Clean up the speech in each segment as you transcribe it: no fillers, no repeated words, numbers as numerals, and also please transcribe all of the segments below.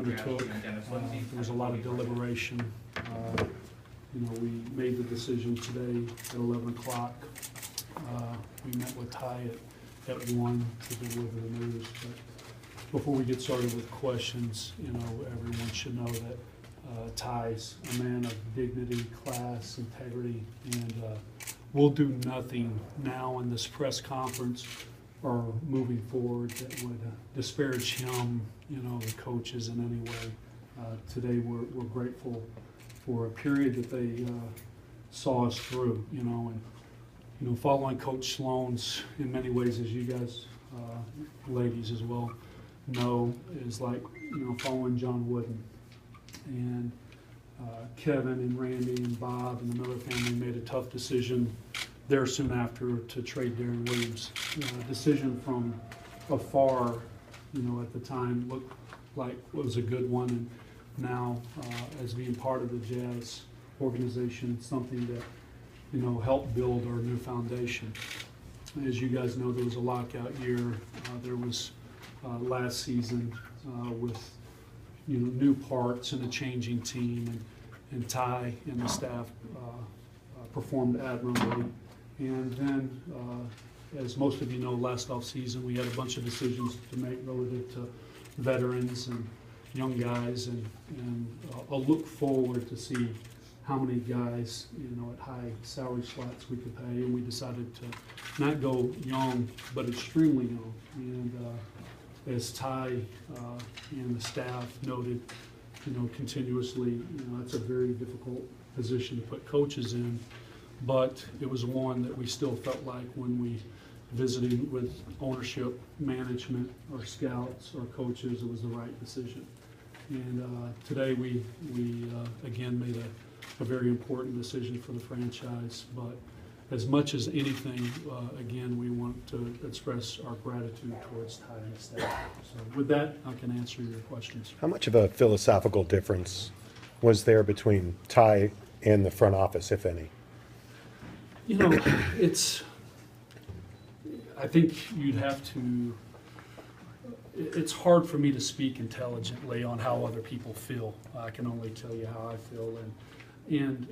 undertook. There was a lot of deliberation. We made the decision today at 11 o'clock. We met with Ty at 1 to deliver the news. But before we get started with questions, everyone should know that Ty's a man of dignity, class, integrity, and we'll do nothing now in this press conference or moving forward that would disparage him, the coaches in any way. Today we're grateful for a period that they saw us through, and following Coach Sloan's, in many ways, as you guys, ladies as well, know, is like, following John Wooden. And Kevin and Randy and Bob and the Miller family made a tough decision there soon after to trade Darren Williams. A decision from afar, at the time looked like it was a good one, and now as being part of the Jazz organization, something that helped build our new foundation. As you guys know, there was a lockout year. There was last season with new parts and a changing team, and Ty and the staff performed admirably. And then, as most of you know, last off-season we had a bunch of decisions to make relative to veterans and young guys, and I'll look forward to see how many guys, at high salary slots we could pay, and we decided to not go young, but extremely young. And as Ty and the staff noted, continuously, it's a very difficult position to put coaches in, but it was one that we still felt like when we visited with ownership, management, our scouts, our coaches, it was the right decision. And today we again made a very important decision for the franchise, but as much as anything, again, we want to express our gratitude towards Ty and the staff. So with that, I can answer your questions. How much of a philosophical difference was there between Ty and the front office, if any? I think you'd have to, it's hard for me to speak intelligently on how other people feel. I can only tell you how I feel. And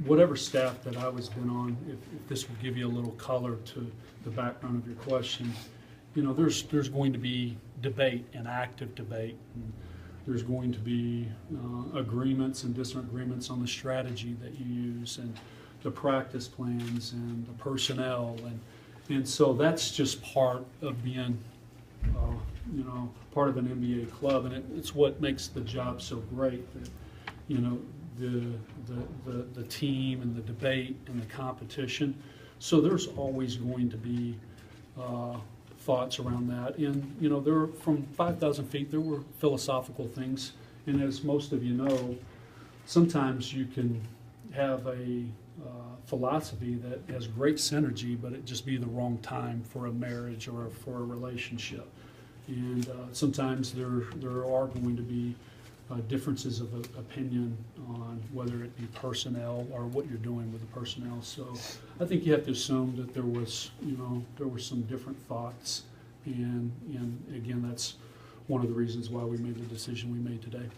whatever staff that I was been on, if this will give you a little color to the background of your question, there's going to be debate and active debate. And there's going to be agreements and disagreements on the strategy that you use and the practice plans and the personnel. And so that's just part of being, part of an NBA club. And it's what makes the job so great that, the team and the debate and the competition. So there's always going to be thoughts around that. And, there were, from 5,000 feet, there were philosophical things. And as most of you know, sometimes you can have a philosophy that has great synergy, but it just be the wrong time for a marriage or for a relationship. And sometimes there are going to be differences of opinion on whether it be personnel or what you're doing with the personnel. So I think you have to assume that there was, there were some different thoughts, and again, that's one of the reasons why we made the decision we made today.